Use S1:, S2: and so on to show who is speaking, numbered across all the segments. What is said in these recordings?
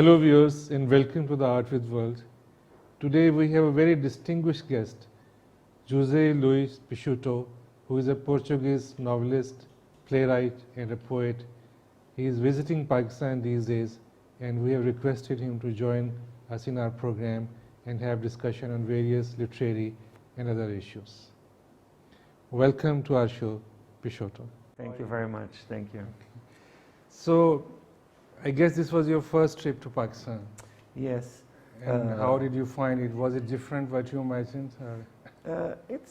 S1: Hello viewers and welcome to the Art with World. Today we have a very distinguished guest, José Luis Peixoto, who is a Portuguese novelist, playwright and a poet. He is visiting Pakistan these days and we have requested him to join us in our program and have discussion on various literary and other issues. Welcome to our show, Peixoto.
S2: Thank you very much. Thank you.
S1: So, I guess this was your first trip to Pakistan.
S2: Yes.
S1: And how did you find it? Was it different what you imagined?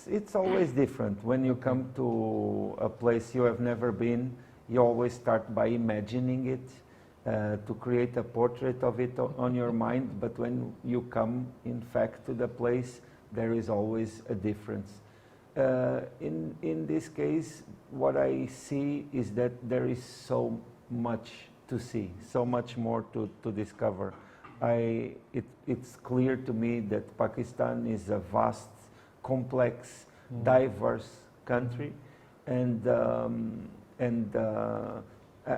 S2: It's always different. When you come to a place you have never been, you always start by imagining it, to create a portrait of it on your mind. But when you come, in fact, to the place, there is always a difference. In this case, what I see is that there is so much to see, so much more to discover. It's clear to me that Pakistan is a vast, complex, diverse country, and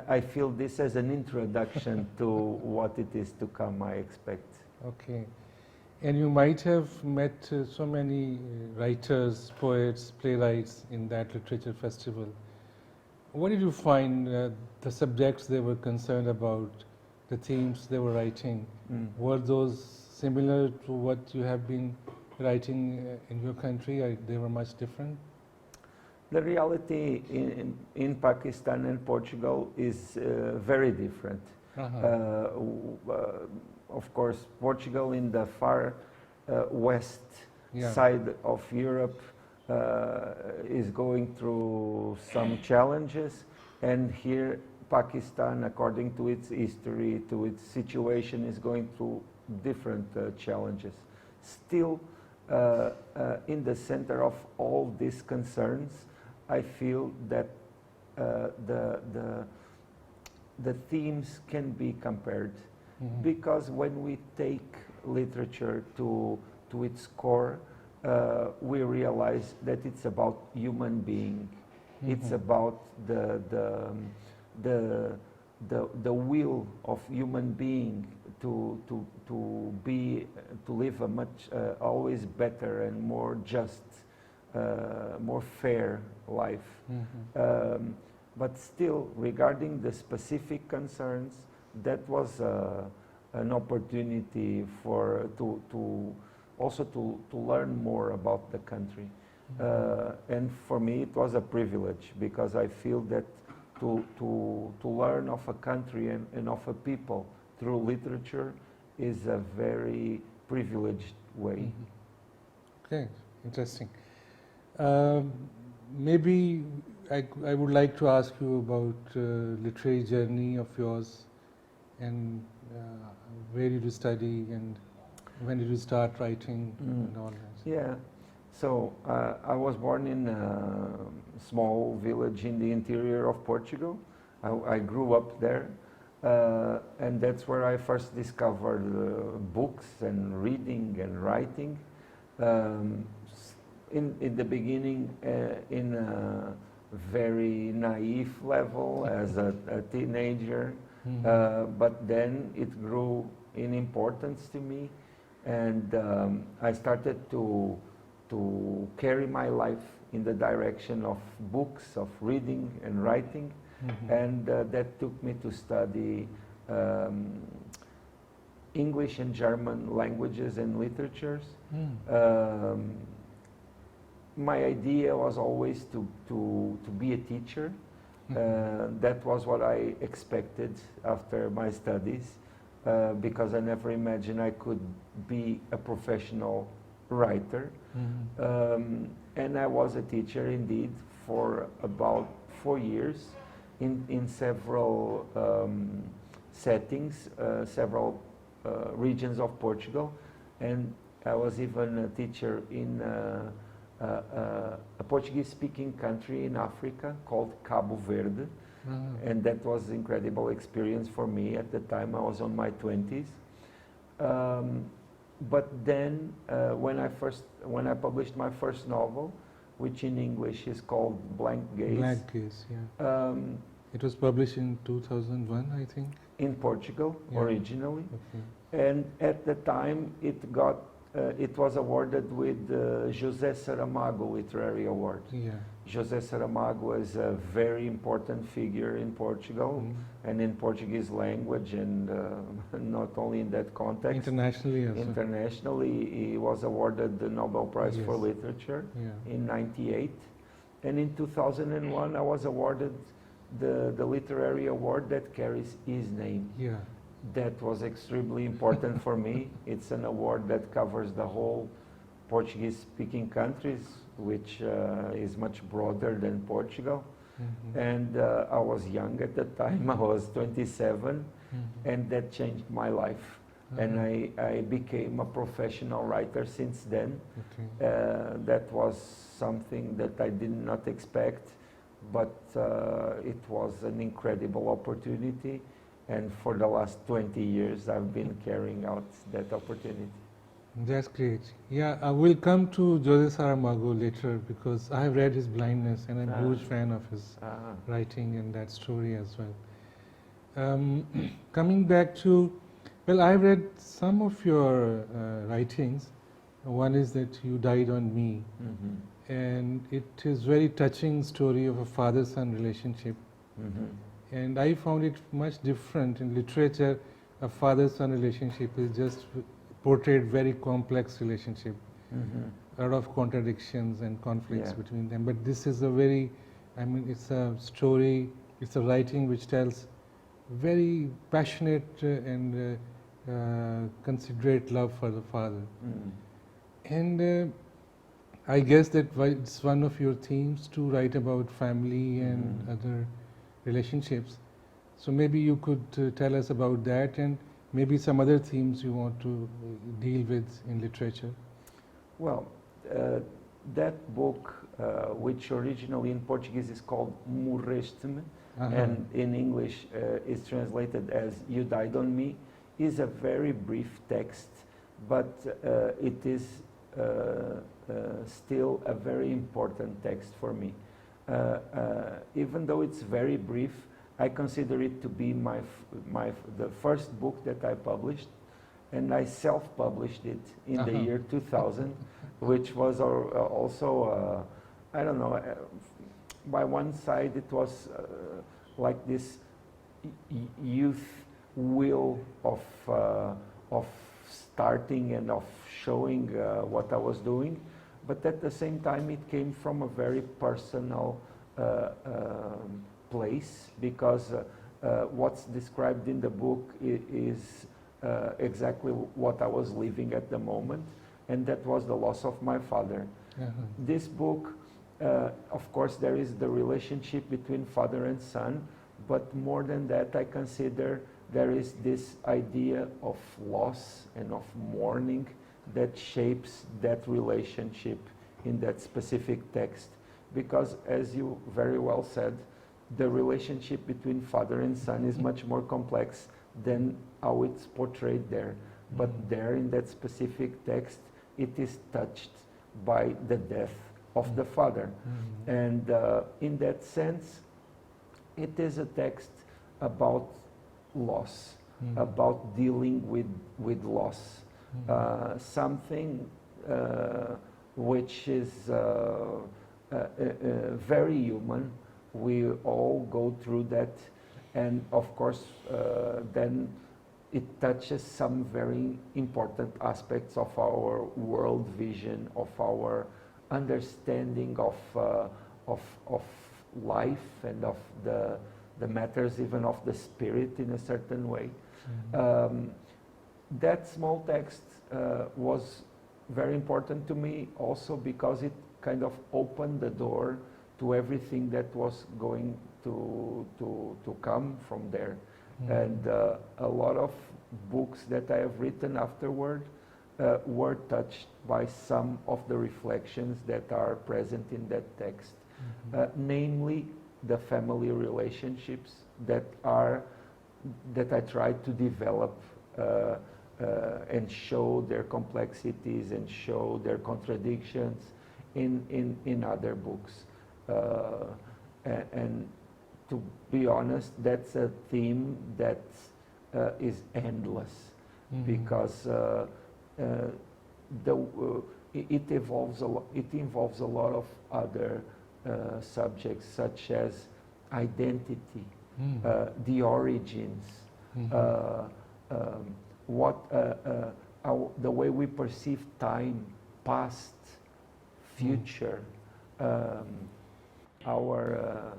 S2: I feel this as an introduction to what it is to come, I expect.
S1: Okay. And you might have met so many writers, poets, playwrights in that literature festival. What did you find the subjects they were concerned about, the themes they were writing? Were those similar to what you have been writing in your country, or they were much different?
S2: The reality in Pakistan and Portugal is very different. Of course, Portugal in the far west side of Europe is going through some challenges, and here Pakistan, according to its history, to its situation, is going through different challenges. Still, in the center of all these concerns, I feel that the themes can be compared, because when we take literature to its core, we realize that it's about human being. It's about the will of human being to live a much always better and more just, more fair life. But still, regarding the specific concerns, that was an opportunity for also to learn more about the country. And for me it was a privilege, because I feel that to learn of a country and of a people through literature is a very privileged way.
S1: Okay, interesting. Maybe I would like to ask you about literary journey of yours, and where did you study and when did you start writing and all that?
S2: Yeah, so I was born in a small village in the interior of Portugal. I grew up there, and that's where I first discovered books and reading and writing. In the beginning, in a very naive level as a teenager, but then it grew in importance to me. And I started to carry my life in the direction of books, of reading and writing, and that took me to study English and German languages and literatures. My idea was always to be a teacher. That was what I expected after my studies. Because I never imagined I could be a professional writer. And I was a teacher indeed for about 4 years in several settings, several regions of Portugal. And I was even a teacher in a Portuguese-speaking country in Africa called Cabo Verde. And that was an incredible experience for me. At the time I was on my 20s. But then when I published my first novel, which in English is called Blank Gaze.
S1: Blank Gaze, yeah. It was published in 2001, I think.
S2: In Portugal, originally.
S1: Okay.
S2: And at the time, it was awarded with the José Saramago Literary Award.
S1: Yeah.
S2: José Saramago is a very important figure in Portugal and in Portuguese language, and not only in that context.
S1: Internationally as well.
S2: Internationally, he was awarded the Nobel Prize for Literature in '98. And in 2001, I was awarded the literary award that carries his name.
S1: Yeah.
S2: That was extremely important for me. It's an award that covers the whole Portuguese-speaking countries, which is much broader than Portugal. Mm-hmm. And I was young at the time. I was 27, and that changed my life. And I became a professional writer since then. Okay. That was something that I did not expect, but it was an incredible opportunity. And for the last 20 years, I've been carrying out that opportunity.
S1: That's great. Yeah, I will come to José Saramago later because I have read his Blindness and I'm a huge fan of his writing and that story as well. Coming back to, well, I've read some of your writings. One is that You Died on Me. Mm-hmm. And it is very touching story of a father-son relationship. Mm-hmm. And I found it much different in literature. A father-son relationship is just portrayed very complex relationship, a lot of contradictions and conflicts between them. But this is a very, I mean, it's a story, it's a writing which tells very passionate and considerate love for the father. And I guess that it's one of your themes to write about family and other relationships. So maybe you could tell us about that and maybe some other themes you want to deal with in literature.
S2: Well, that book, which originally in Portuguese is called Morreste-me, and in English is translated as You Died on Me, is a very brief text, but it is still a very important text for me. Even though it's very brief, I consider it to be the first book that I published, and I self-published it in the year 2000, which was also, I don't know, by one side it was like this youth will of starting and of showing what I was doing, but at the same time it came from a very personal place, because what's described in the book is exactly what I was living at the moment, and that was the loss of my father. This book, of course, there is the relationship between father and son, but more than that, I consider there is this idea of loss and of mourning that shapes that relationship in that specific text. Because, as you very well said, the relationship between father and son is much more complex than how it's portrayed there. But there in that specific text, it is touched by the death of the father. And in that sense, it is a text about loss, about dealing with loss. Something which is very human. We all go through that, and of course then it touches some very important aspects of our world vision, of our understanding of life and of the matters even of the spirit in a certain way. That small text was very important to me also because it kind of opened the door to everything that was going to come from there. And a lot of books that I have written afterward were touched by some of the reflections that are present in that text, namely the family relationships that I tried to develop and show their complexities and show their contradictions in other books. And to be honest, that's a theme that is endless, because it involves a lot of other subjects, such as identity, the origins, the way we perceive time, past, future, our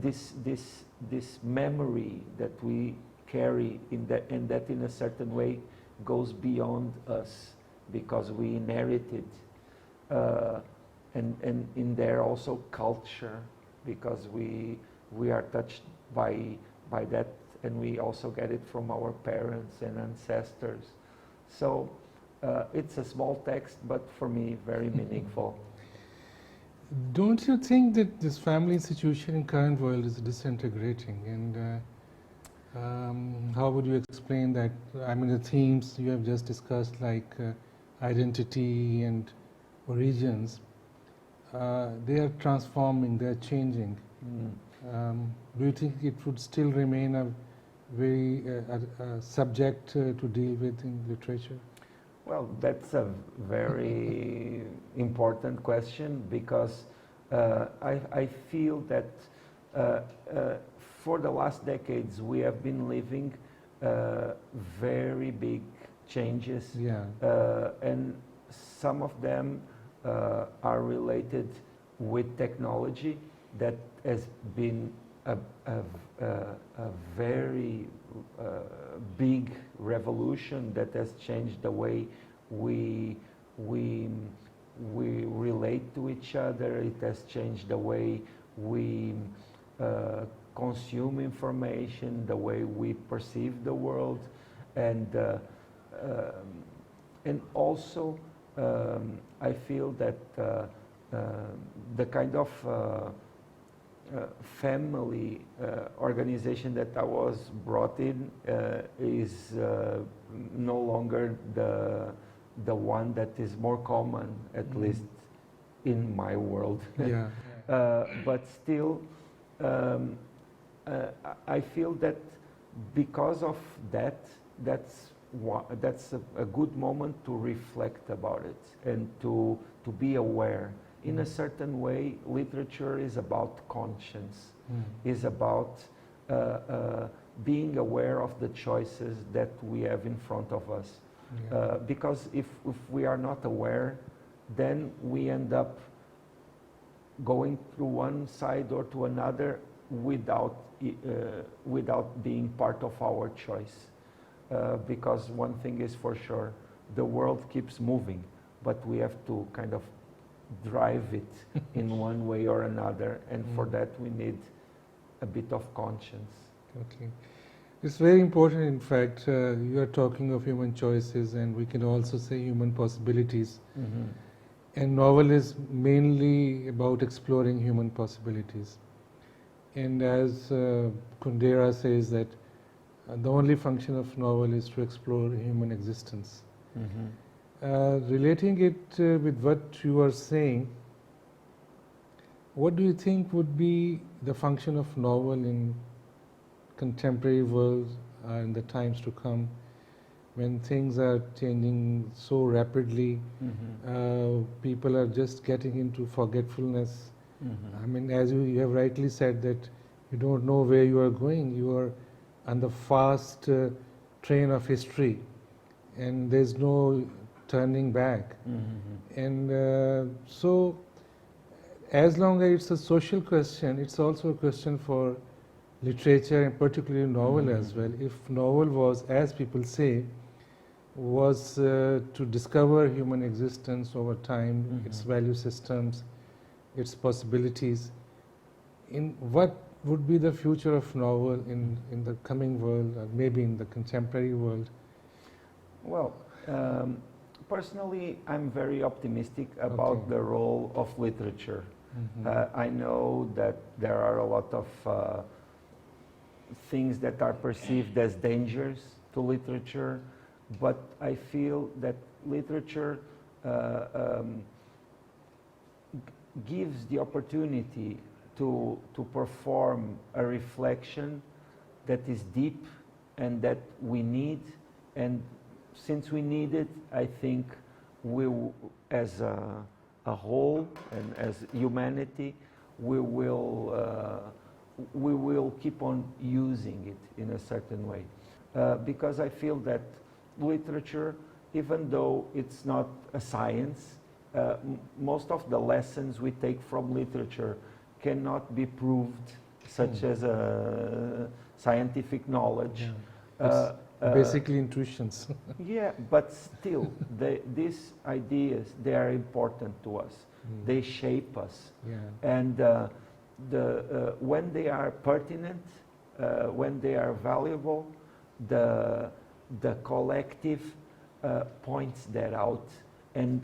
S2: this memory that we carry and that in a certain way goes beyond us because we inherit it, and in there also culture, because we are touched by that, and we also get it from our parents and ancestors. So it's a small text, but for me very meaningful.
S1: Don't you think that this family institution in current world is disintegrating? And how would you explain that? I mean, the themes you have just discussed, like identity and origins, they are transforming, they are changing. Do you think it would still remain a very subject to deal with in literature?
S2: Well, that's a very important question, because I feel that for the last decades we have been living very big changes, and some of them are related with technology that has been a very big revolution that has changed the way we relate to each other. It has changed the way we consume information, the way we perceive the world, and also I feel that the kind of family organization that I was brought in is no longer the one that is more common, at least in my world. But still, I feel that because of that, that's a good moment to reflect about it and to be aware. In a certain way, literature is about conscience, is about being aware of the choices that we have in front of us. Because if we are not aware, then we end up going through one side or to another without being part of our choice. Because one thing is for sure, the world keeps moving, but we have to kind of drive it in one way or another, and for that we need a bit of conscience.
S1: Okay. It's very important, in fact. You are talking of human choices, and we can also say human possibilities. And novel is mainly about exploring human possibilities. And as Kundera says, that the only function of novel is to explore human existence. Relating it with what you are saying, what do you think would be the function of novel in contemporary world in the times to come, when things are changing so rapidly? People are just getting into forgetfulness. I mean, as you have rightly said, that you don't know where you are going. You are on the fast train of history, and there's no turning back. And so as long as it's a social question, it's also a question for literature, and particularly novel as well. If novel was, as people say, was to discover human existence over time, its value systems, its possibilities, in what would be the future of novel in the coming world, or maybe in the contemporary world?
S2: Well, personally, I'm very optimistic about the role of literature. I know that there are a lot of things that are perceived as dangers to literature, but I feel that literature gives the opportunity to perform a reflection that is deep and that we need. And since we need it, I think we, as a whole and as humanity, we will keep on using it in a certain way. Because I feel that literature, even though it's not a science, most of the lessons we take from literature cannot be proved, such as scientific knowledge.
S1: Yeah. Basically intuitions.
S2: Yeah, but still, these ideas, they are important to us. They shape us.
S1: Yeah.
S2: And when they are pertinent, when they are valuable, the collective points that out and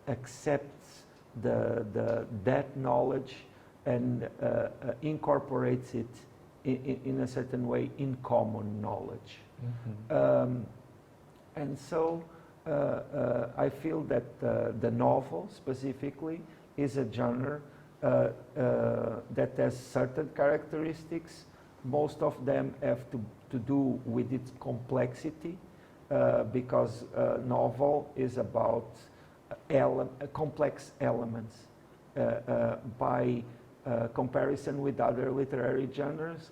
S2: accepts that knowledge and incorporates it in a certain way in common knowledge. And so I feel that the novel specifically is a genre that has certain characteristics. Most of them have to do with its complexity, because novel is about complex elements. By comparison with other literary genres,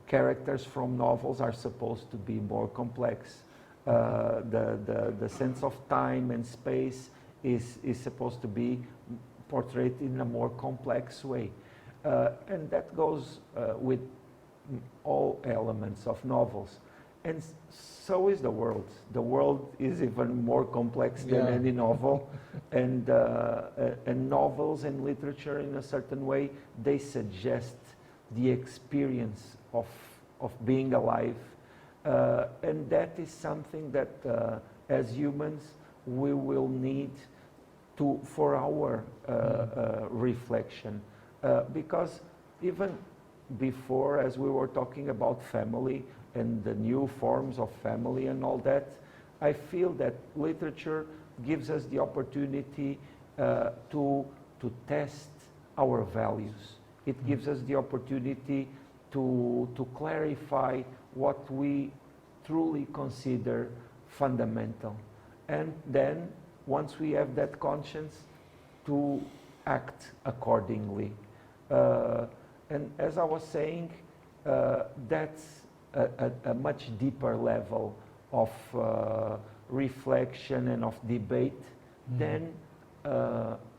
S2: characters from novels are supposed to be more complex. The sense of time and space is supposed to be portrayed in a more complex way. And that goes with all elements of novels. And so is the world. The world is even more complex than any novel. And novels and literature, in a certain way, they suggest the experience of being alive. And that is something that, as humans, we will need for our reflection. Because even before, as we were talking about family and the new forms of family and all that, I feel that literature gives us the opportunity to test our values. It gives us the opportunity to clarify what we truly consider fundamental. And then, once we have that conscience, to act accordingly. And as I was saying, that's a much deeper level of reflection and of debate than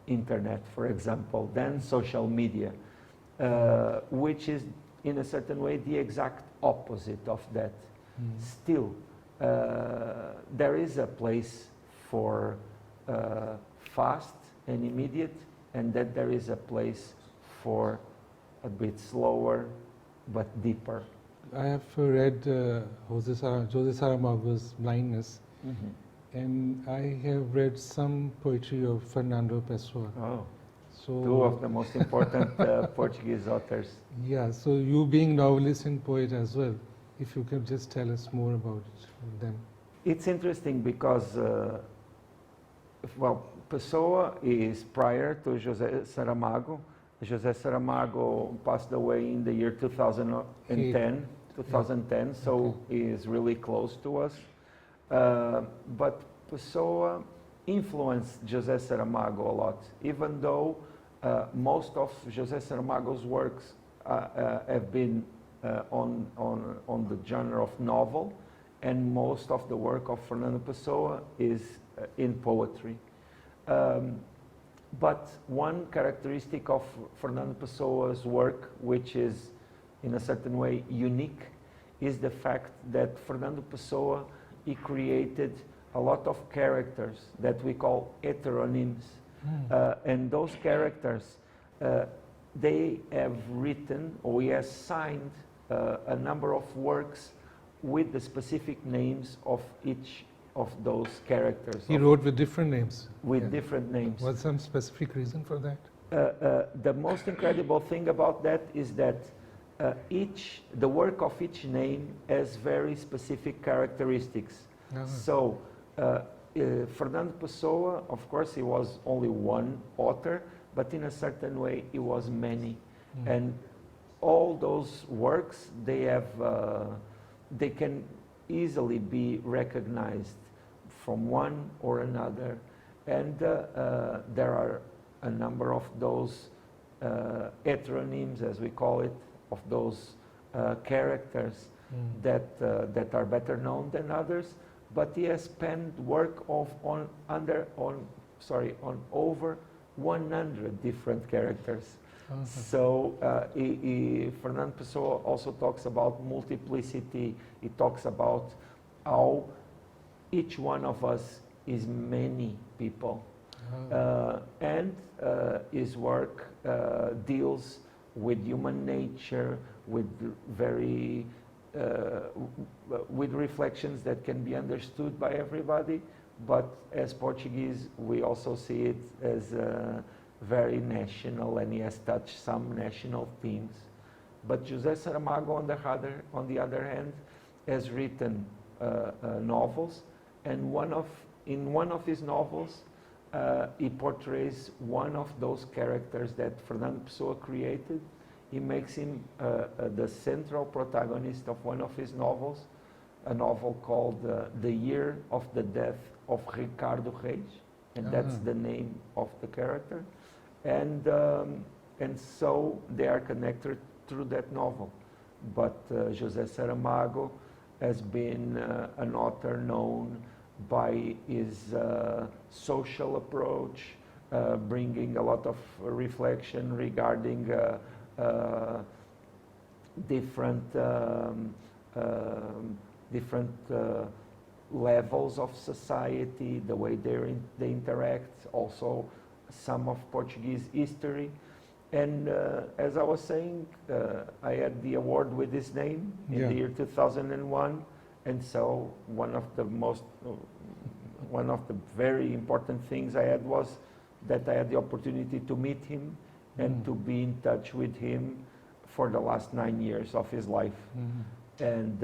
S2: internet, for example, than social media, which is in a certain way the exact opposite of that. Still, there is a place for fast and immediate, and that there is a place for a bit slower but deeper.
S1: I have read Jose Saramago's Blindness, and I have read some poetry of Fernando Pessoa.
S2: Oh,
S1: so
S2: two of the most important Portuguese authors.
S1: Yeah, so you being novelist and poet as well, if you could just tell us more about them.
S2: It's interesting because, well, Pessoa is prior to José Saramago. José Saramago passed away in the year 2010, so he is really close to us. But Pessoa influenced José Saramago a lot, even though most of José Saramago's works have been on the genre of novel, and most of the work of Fernando Pessoa is in poetry. But one characteristic of Fernando Pessoa's work, which is in a certain way unique, is the fact that Fernando Pessoa, he created a lot of characters that we call heteronyms. And those characters, they have written, or he has signed a number of works with the specific names of each of those characters.
S1: He wrote with different names.
S2: With different names.
S1: Was some specific reason for that?
S2: The most incredible thing about that is that the work of each name has very specific characteristics. So Fernando Pessoa, of course, he was only one author, but in a certain way it was many. And all those works, they can easily be recognized from one or another. And there are a number of those heteronyms, as we call it, of those characters that are better known than others. But he has penned work on over 100 different characters. So Fernando Pessoa also talks about multiplicity. He talks about how each one of us is many people. And his work deals with human nature, with with reflections that can be understood by everybody. But as Portuguese, we also see it as very national, and he has touched some national themes. But José Saramago, on the other hand, has written novels, and in one of his novels, he portrays one of those characters that Fernando Pessoa created. He makes him the central protagonist of one of his novels, a novel called The Year of the Death of Ricardo Reis, and that's the name of the character. And so they are connected through that novel. But José Saramago has been an author known by his social approach, bringing a lot of reflection regarding different levels of society, the way they interact, also some of Portuguese history. And as I was saying, I had the award with his name in the year 2001, and so one of the very important things I had was that I had the opportunity to meet him and to be in touch with him for the last 9 years of his life. And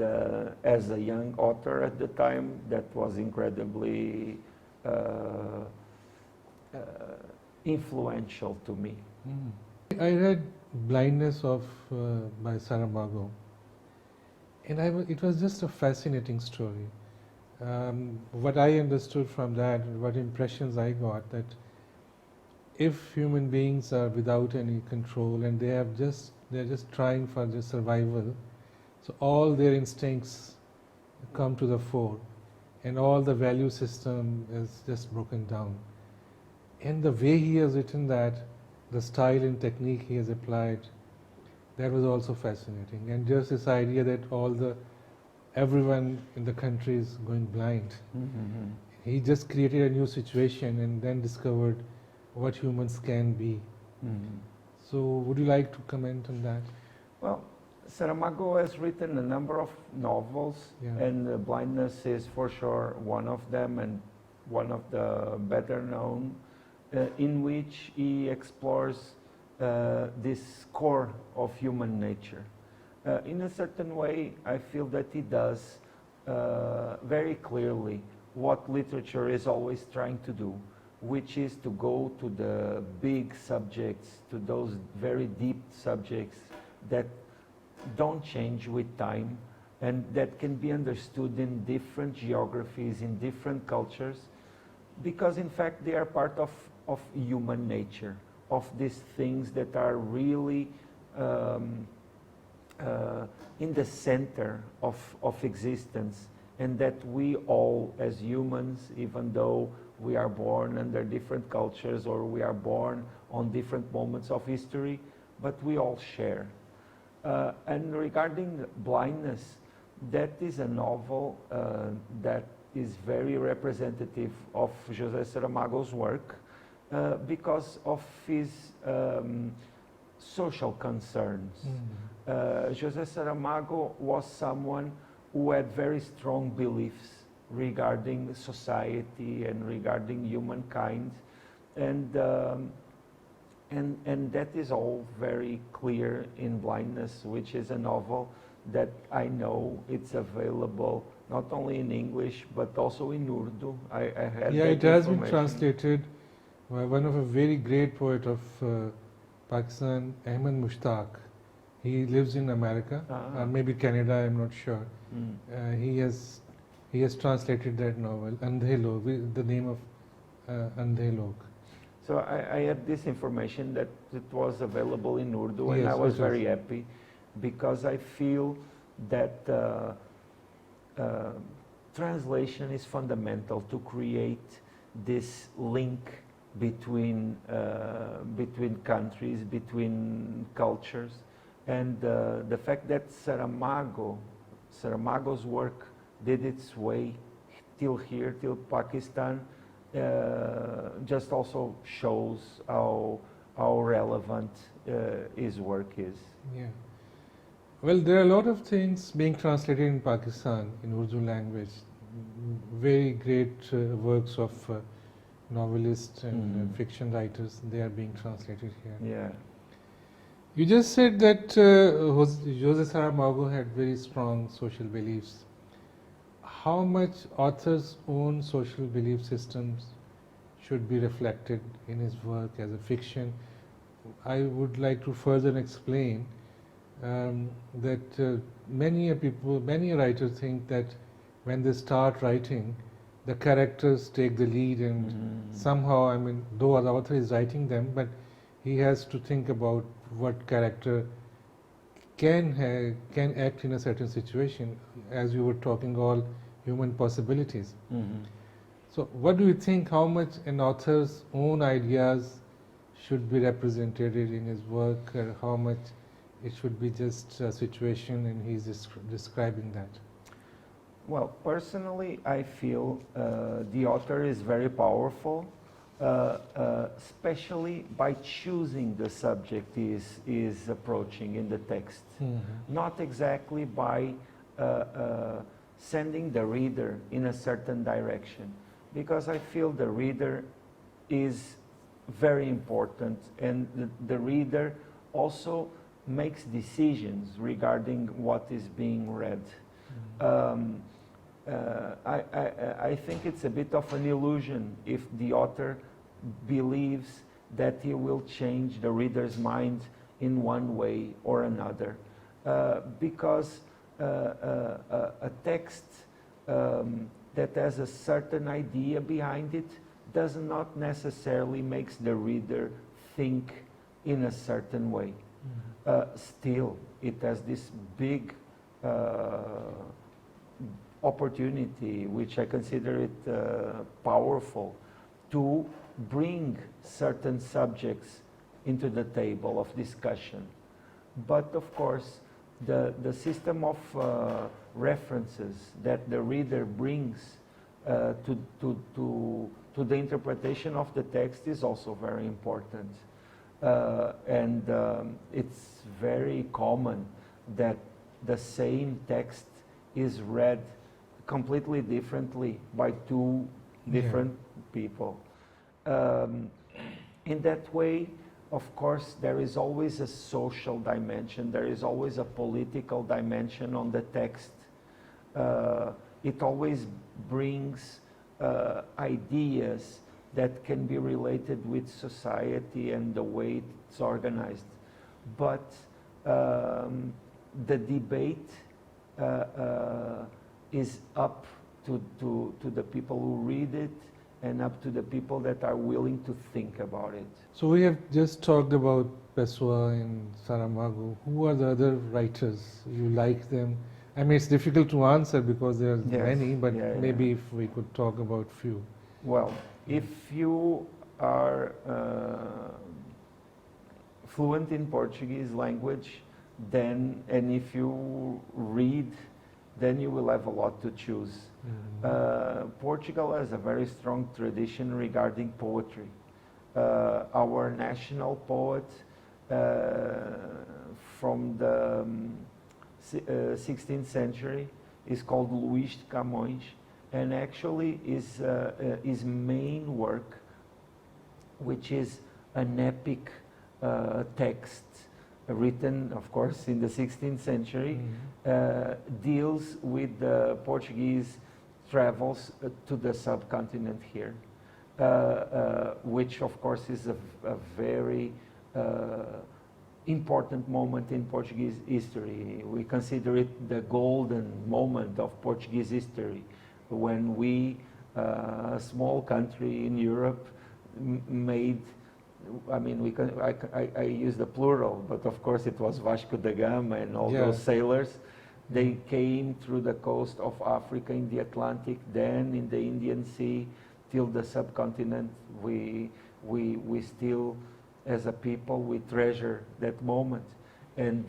S2: as a young author at the time, that was incredibly influential to me.
S1: I read Blindness by Saramago, and it was just a fascinating story. What I understood from that, what impressions I got, that if human beings are without any control and they're just trying for their survival, so all their instincts come to the fore, and all the value system is just broken down. And the way he has written that, the style and technique he has applied, that was also fascinating. And just this idea that everyone in the country is going blind. He just created a new situation and then discovered what humans can be. So would you like to comment on that?
S2: Well, Saramago has written a number of novels, and Blindness is for sure one of them, and one of the better known, in which he explores this core of human nature. In a certain way, I feel that he does very clearly what literature is always trying to do, which is to go to the big subjects, to those very deep subjects that don't change with time and that can be understood in different geographies, in different cultures, because in fact they are part of human nature, of these things that are really in the center of existence, and that we all as humans, even though we are born under different cultures or we are born on different moments of history, but we all share. And regarding Blindness, that is a novel that is very representative of José Saramago's work because of his social concerns. José Saramago was someone who had very strong beliefs regarding society and regarding humankind, and that is all very clear in Blindness, which is a novel that I know it's available not only in English but also in Urdu. I had
S1: it has been translated one of a very great poet of Pakistan, Ahmed Mushtaq. He lives in America, or maybe Canada, I'm not sure. He has translated that novel, Andhe Log, with the name of Andhe Log.
S2: So I had this information that it was available in Urdu, and
S1: Yes,
S2: I was
S1: it
S2: very
S1: is.
S2: happy because I feel that translation is fundamental to create this link between countries, between cultures, and the fact that Saramago's work did its way till here, till Pakistan, just also shows how relevant his work is.
S1: Yeah. Well, there are a lot of things being translated in Pakistan in Urdu language. Very great works of novelists and fiction writers, they are being translated here.
S2: Yeah.
S1: You just said that Jose Saramago had very strong social beliefs. How much author's own social belief systems should be reflected in his work as a fiction? I would like to further explain that many writers think that when they start writing, the characters take the lead, and somehow, I mean, though the author is writing them, but he has to think about what character can act in a certain situation, as you were talking, all human possibilities. So what do you think, how much an author's own ideas should be represented in his work, or how much it should be just a situation and he's describing that?
S2: Well, personally, I feel the author is very powerful, especially by choosing the subject he is approaching in the text. Not exactly by sending the reader in a certain direction, because I feel the reader is very important, and the reader also makes decisions regarding what is being read. I think it's a bit of an illusion if the author believes that he will change the reader's mind in one way or another, because a text that has a certain idea behind it does not necessarily makes the reader think in a certain way. Still, it has this big opportunity, which I consider it powerful, to bring certain subjects into the table of discussion. But of course, the system of references that the reader brings to the interpretation of the text is also very important. It's very common that the same text is read completely differently by two different people. In that way, of course, there is always a social dimension, there is always a political dimension on the text. It always brings ideas that can be related with society and the way it's organized. But the debate is up to the people who read it, and up to the people that are willing to think about it.
S1: So we have just talked about Pessoa and Saramago. Who are the other writers? You like them? I mean, it's difficult to answer because there are many, but maybe if we could talk about few.
S2: Well, if you are fluent in Portuguese language, then, and if you read, then you will have a lot to choose. Portugal has a very strong tradition regarding poetry. Our national poet from the 16th century is called Luís de Camões, and actually his main work, which is an epic text written, of course, in the 16th century, deals with the Portuguese travels to the subcontinent here. which of course is a very important moment in Portuguese history. We consider it the golden moment of Portuguese history, when we, a small country in Europe, made, I mean, I use the plural, but of course it was Vasco da Gama and all those sailors. They came through the coast of Africa in the Atlantic, then in the Indian Sea, till the subcontinent. We still, as a people, we treasure that moment. And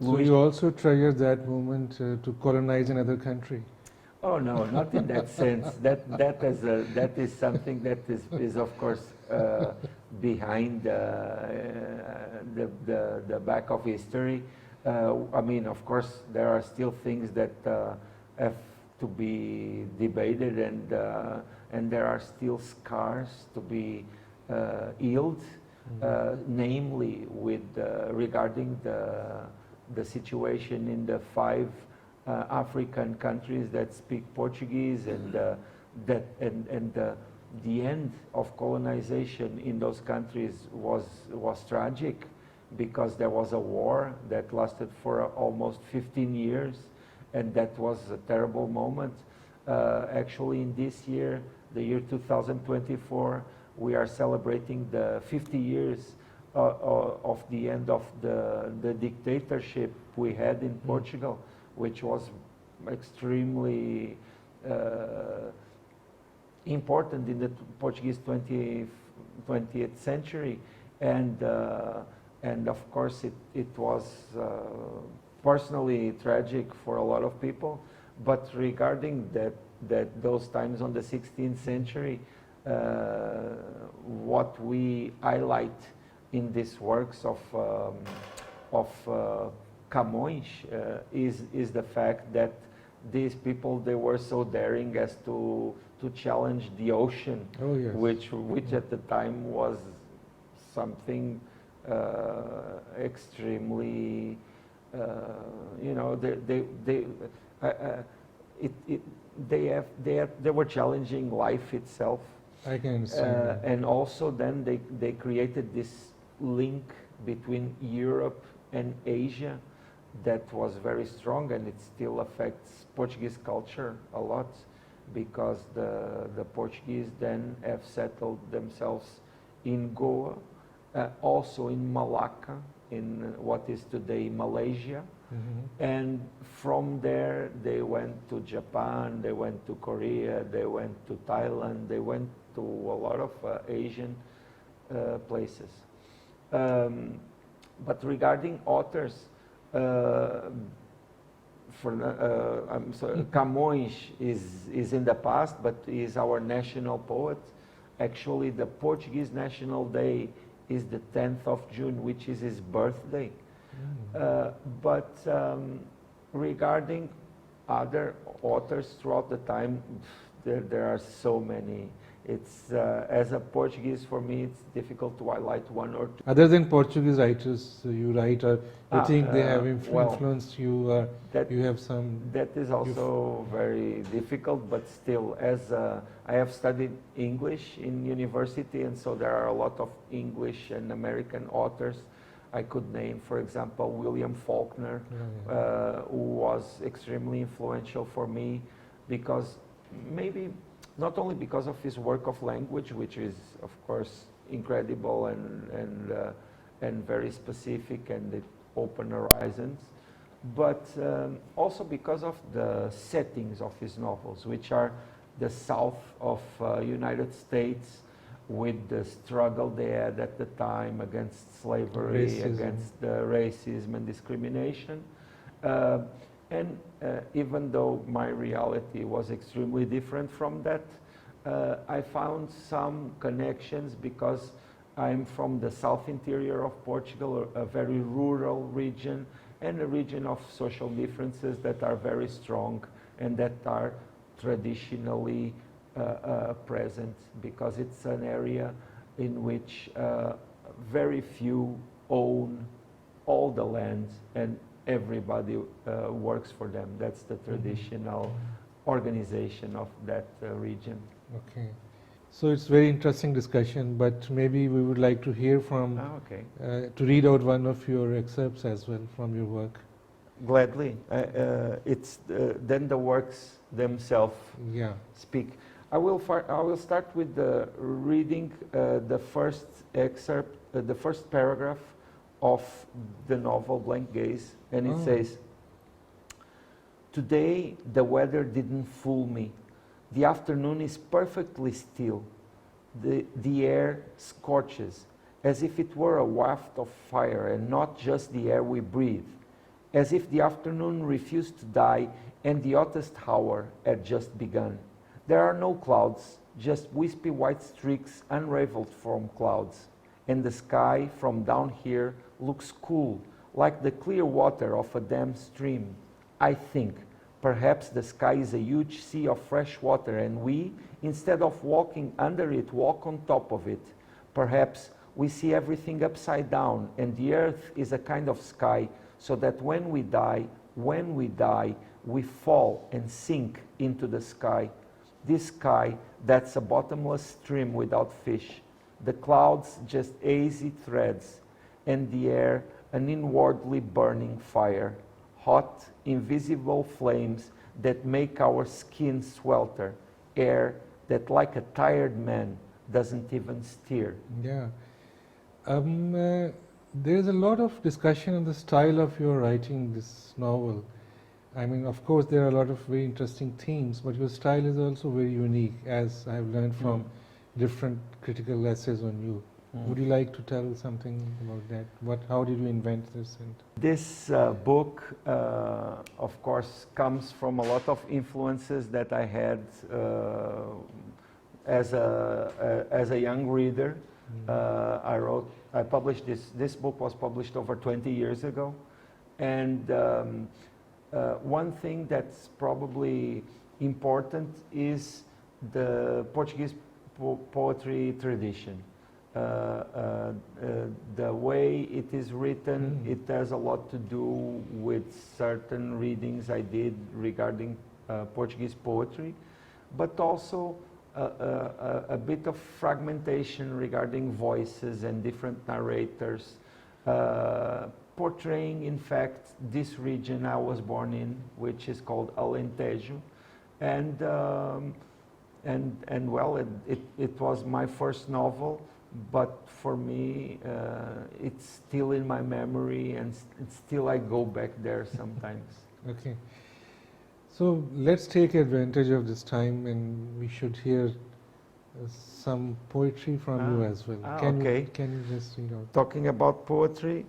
S1: so you also treasure that moment to colonize another country?
S2: Oh no, not in that sense. That is something that is of course behind the back of history. I mean, of course, there are still things that have to be debated, and there are still scars to be healed, namely with regarding the situation in the 5 African countries that speak Portuguese, and the end of colonization in those countries was tragic, because there was a war that lasted for almost 15 years, and that was a terrible moment. Actually, in this year, the year 2024, we are celebrating the 50 years of the end of the dictatorship we had in Portugal, which was extremely important in the Portuguese 20th century, and of course it was personally tragic for a lot of people. But regarding those times on the 16th century, what we highlight in these works of Camões is the fact that these people, they were so daring as to challenge the ocean, which at the time was something extremely, you know, they were challenging life itself.
S1: I can see that.
S2: And also then they created this link between Europe and Asia that was very strong, and it still affects Portuguese culture a lot, because the Portuguese then have settled themselves in Goa, also in Malacca, in what is today Malaysia. And from there they went to Japan, they went to Korea, they went to Thailand, they went to a lot of Asian places. But regarding authors, Camões is in the past, but is our national poet. Actually, the Portuguese National Day is the 10th of June, which is his birthday. But regarding other authors throughout the time, there are so many. It's as a Portuguese, for me, it's difficult to highlight one or two.
S1: Other than Portuguese writers, you write, or you think they have influenced you? You have some.
S2: That is also very difficult, but still, as I have studied English in university, and so there are a lot of English and American authors. I could name, for example, William Faulkner, who was extremely influential for me, because maybe not only because of his work of language, which is of course incredible and very specific, and it opened horizons, but also because of the settings of his novels, which are the south of United States, with the struggle they had at the time against slavery, against the racism and discrimination. And even though my reality was extremely different from that, I found some connections, because I'm from the south interior of Portugal, a very rural region, and a region of social differences that are very strong and that are traditionally present, because it's an area in which very few own all the land, and everybody works for them. That's the traditional organization of that region.
S1: Okay. So it's very interesting discussion, but maybe we would like to hear from,
S2: Okay.
S1: to read out one of your excerpts as well from your work.
S2: Gladly. It's then the works themselves
S1: Yeah.
S2: speak. I will start with reading the first excerpt, the first paragraph of the novel Blank Gaze, and it says, "Today the weather didn't fool me. The afternoon is perfectly still. The air scorches, as if it were a waft of fire and not just the air we breathe, as if the afternoon refused to die and the hottest hour had just begun. There are no clouds, just wispy white streaks unraveled from clouds, and the sky from down here looks cool, like the clear water of a dam stream. I think perhaps the sky is a huge sea of fresh water, and we, instead of walking under it, walk on top of it. Perhaps we see everything upside down, and the earth is a kind of sky, so that when we die, we fall and sink into the sky. This sky, that's a bottomless stream without fish. The clouds just hazy threads, and the air an inwardly burning fire. Hot, invisible flames that make our skin swelter. Air that, like a tired man, doesn't even steer."
S1: Yeah. There's a lot of discussion on the style of your writing this novel. I mean, of course, there are a lot of very interesting themes, but your style is also very unique, as I've learned from different critical essays on you. Would you like to tell something about that? How did you invent this?
S2: This book, of course, comes from a lot of influences that I had as a young reader. I published this book was published over 20 years ago, and one thing that's probably important is the Portuguese poetry tradition. The way it is written, it has a lot to do with certain readings I did regarding Portuguese poetry, but also a bit of fragmentation regarding voices and different narrators, portraying, in fact, this region I was born in, which is called Alentejo, and well, it was my first novel, but for me, it's still in my memory, and still I go back there sometimes.
S1: Okay. So let's take advantage of this time, and we should hear some poetry from you as well. Can you just read out?
S2: Talking about poetry,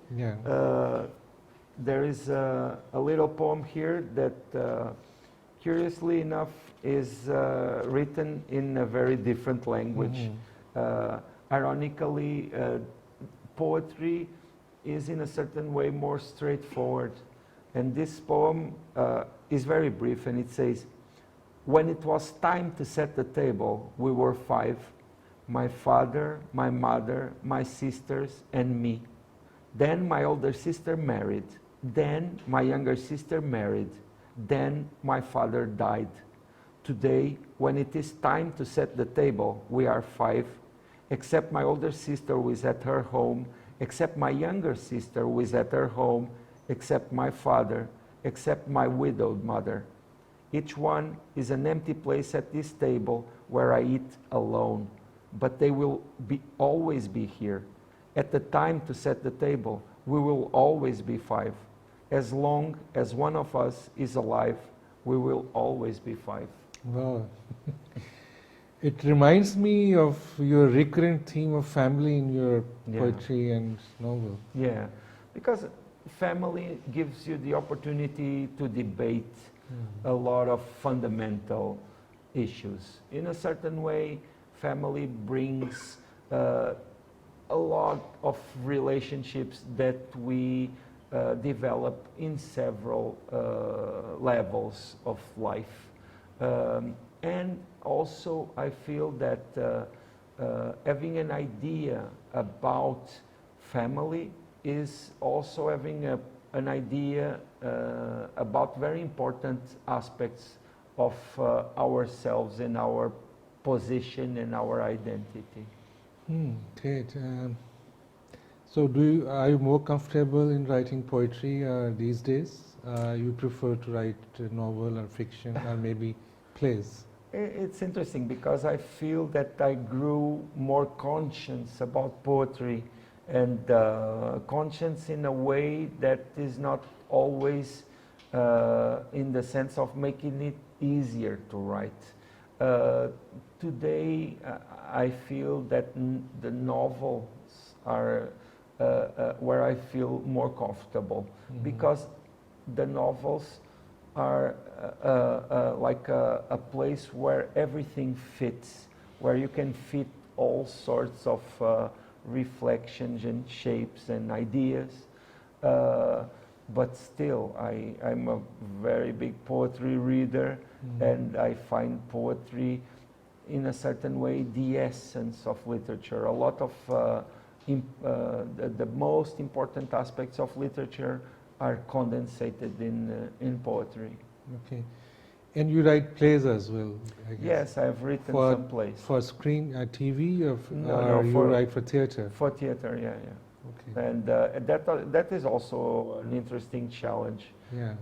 S2: there is a little poem here that, curiously enough, is written in a very different language. Ironically, poetry is in a certain way more straightforward. And this poem is very brief, and it says, "When it was time to set the table, we were 5, my father, my mother, my sisters, and me. Then my older sister married. Then my younger sister married. Then my father died. Today, when it is time to set the table, we are 5, except my older sister who is at her home, except my younger sister who is at her home, except my father, except my widowed mother. Each one is an empty place at this table where I eat alone, but they will always be here. At the time to set the table, we will always be 5. As long as one of us is alive, we will always be 5.
S1: Wow. It reminds me of your recurrent theme of family in your poetry and novel.
S2: Yeah, because family gives you the opportunity to debate a lot of fundamental issues. In a certain way, family brings a lot of relationships that we develop in several levels of life. And also, I feel that having an idea about family is also having an idea about very important aspects of ourselves and our position and our identity.
S1: Great. So are you more comfortable in writing poetry these days? You prefer to write a novel or fiction or maybe plays?
S2: It's interesting because I feel that I grew more conscious about poetry and conscious in a way that is not always in the sense of making it easier to write. Today, I feel that the novels are where I feel more comfortable, because the novels are like a place where everything fits, where you can fit all sorts of reflections and shapes and ideas. But still, I'm a very big poetry reader, and I find poetry, in a certain way, the essence of literature. A lot of the most important aspects of literature are condensated in poetry.
S1: Okay. And you write plays as well, I guess?
S2: Yes, I've written some plays.
S1: For screen, TV, or
S2: No,
S1: you write for theater?
S2: For theater, yeah.
S1: Okay.
S2: And that is also an interesting challenge.
S1: Yeah.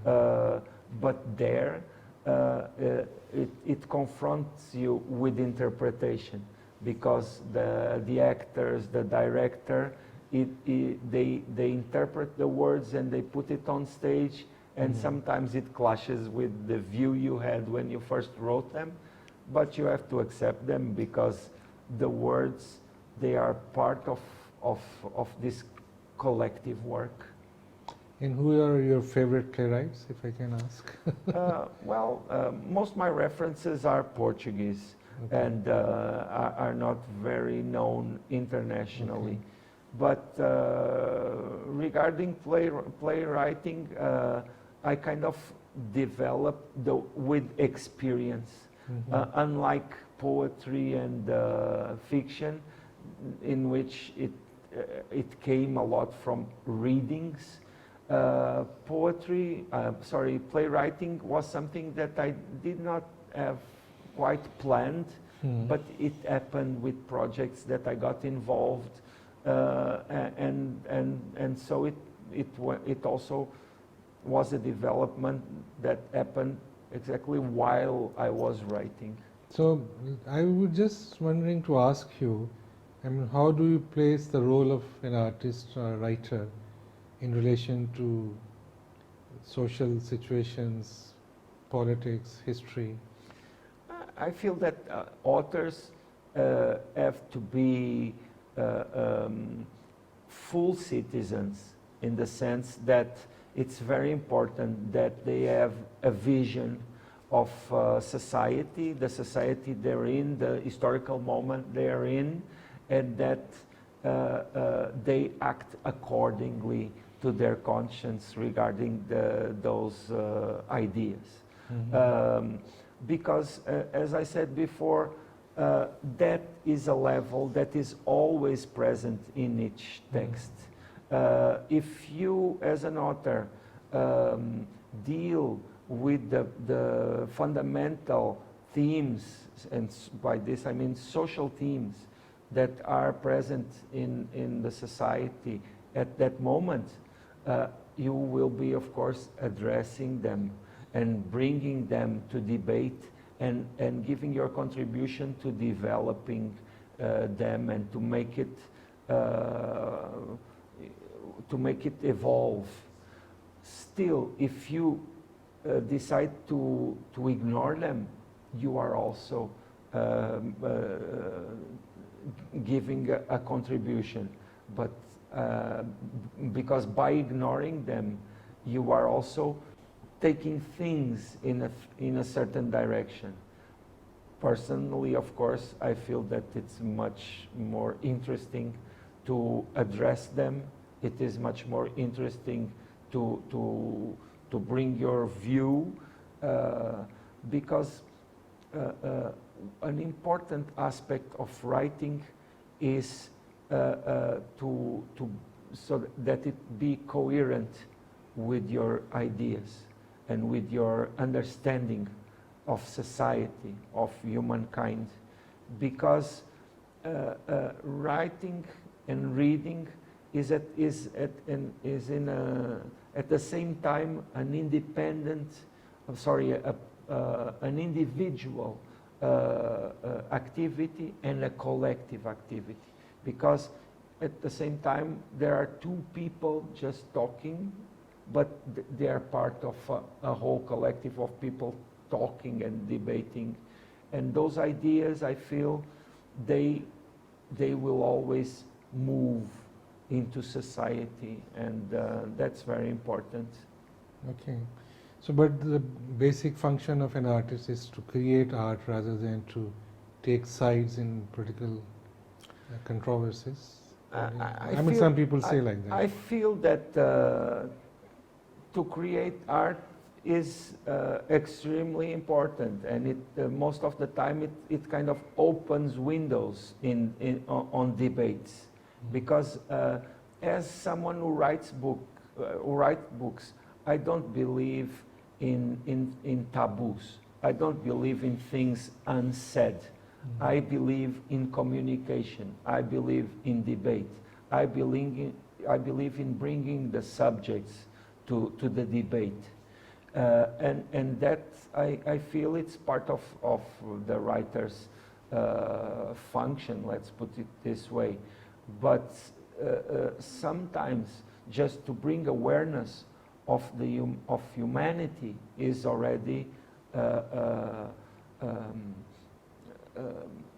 S2: But there, it confronts you with interpretation, because the actors, the director, they interpret the words and they put it on stage, and sometimes it clashes with the view you had when you first wrote them, but you have to accept them, because the words, they are part of this collective work.
S1: And who are your favorite playwrights, if I can ask?
S2: Most of my references are Portuguese, okay, and are not very known internationally. Okay. But regarding playwriting, I kind of developed with experience. Unlike poetry and fiction, in which it came a lot from readings, playwriting was something that I did not have quite planned, but it happened with projects that I got involved, and so it also was a development that happened exactly while I was writing.
S1: So I was just wondering to ask you, I mean, how do you place the role of an artist or a writer in relation to social situations, politics, history?
S2: I feel that authors have to be full citizens, in the sense that it's very important that they have a vision of society, the society they're in, the historical moment they're in, and that they act accordingly to their conscience regarding those ideas. Because, as I said before, that is a level that is always present in each text. If you, as an author, deal with the fundamental themes, and by this I mean social themes, that are present in the society at that moment, you will be, of course, addressing them and bringing them to debate, and giving your contribution to developing them, and to make it evolve. Still, if you decide to ignore them, you are also giving a contribution. But because by ignoring them, you are also taking things in a certain direction. Personally, of course, I feel that it's much more interesting to address them. It is much more interesting to bring your view, because an important aspect of writing is so that it be coherent with your ideas and with your understanding of society, of humankind. because writing and reading is at the same time an independent, an individual activity and a collective activity, because at the same time there are two people just talking, but they are part of a whole collective of people talking and debating, and those ideas, I feel, they will always move into society, and that's very important.
S1: Okay. So, but the basic function of an artist is to create art rather than to take sides in political controversies? I mean, some people say like that.
S2: I feel that to create art is extremely important, and it most of the time it kind of opens windows on debates, because as someone who writes books, I don't believe in taboos. I don't believe in things unsaid. I believe in communication. I believe in debate. I believe in bringing the subjects to the debate. And that, I feel it's part of the writer's function, let's put it this way. But sometimes just to bring awareness of humanity is already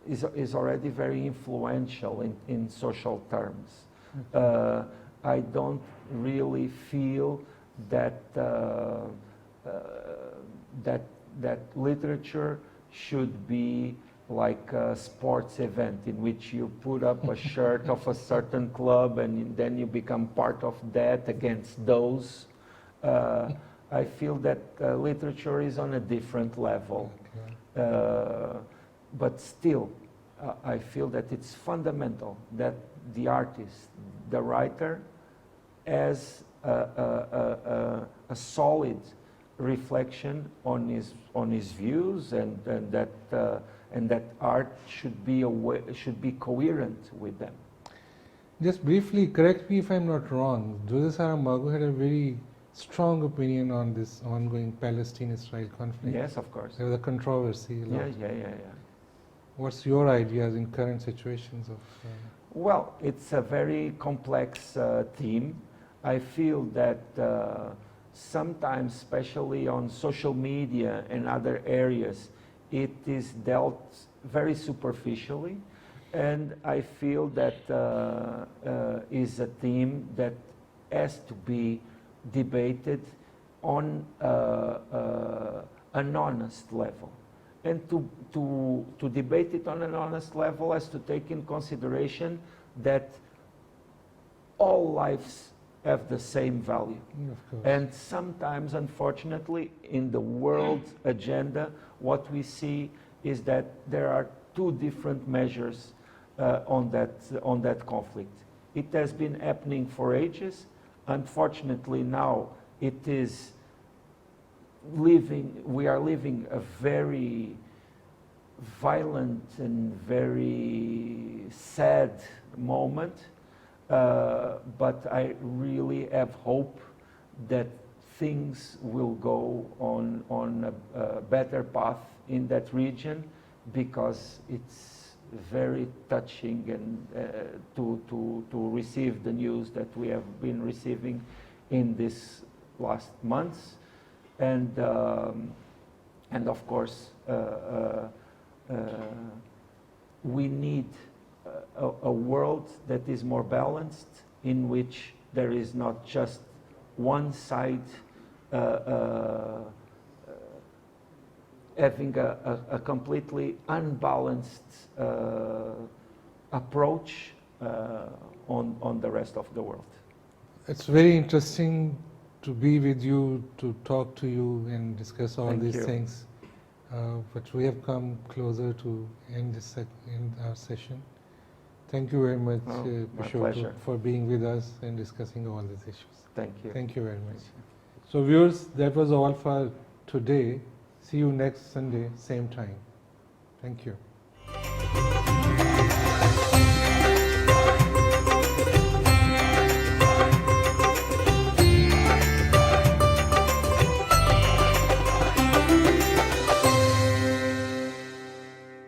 S2: is already very influential in social terms. I don't really feel that that literature should be like a sports event in which you put up a shirt of a certain club and then you become part of that against those. I feel that literature is on a different level. But still, I feel that it's fundamental that the artist, the writer, has a solid reflection on his views, and that art should be coherent with them.
S1: Just briefly, correct me if I'm not wrong, Jose Saramago had a very strong opinion on this ongoing Palestine-Israel conflict.
S2: Yes, of course.
S1: There was a controversy.
S2: Yeah.
S1: What's your ideas in current situations of...
S2: Well, it's a very complex theme. I feel that sometimes, especially on social media and other areas, it is dealt very superficially, and I feel that is a theme that has to be debated on an honest level. And to debate it on an honest level has to take in consideration that all lives have the same value.
S1: Of course.
S2: And sometimes, unfortunately, in the world agenda, what we see is that there are two different measures on that conflict. It has been happening for ages. Unfortunately, now we are living a very violent and very sad moment, but I really have hope that things will go on a better path in that region, because it's very touching and to receive the news that we have been receiving in this last months. And of course, we need a world that is more balanced, in which there is not just one side having a completely unbalanced approach on the rest of the world.
S1: It's very interesting to be with you, to talk to you and discuss all these things. But we have come closer to end our session. Thank you very much, Peixoto, for being with us and discussing all these issues.
S2: Thank you.
S1: Thank you very much. So viewers, that was all for today. See you next Sunday, same time. Thank you.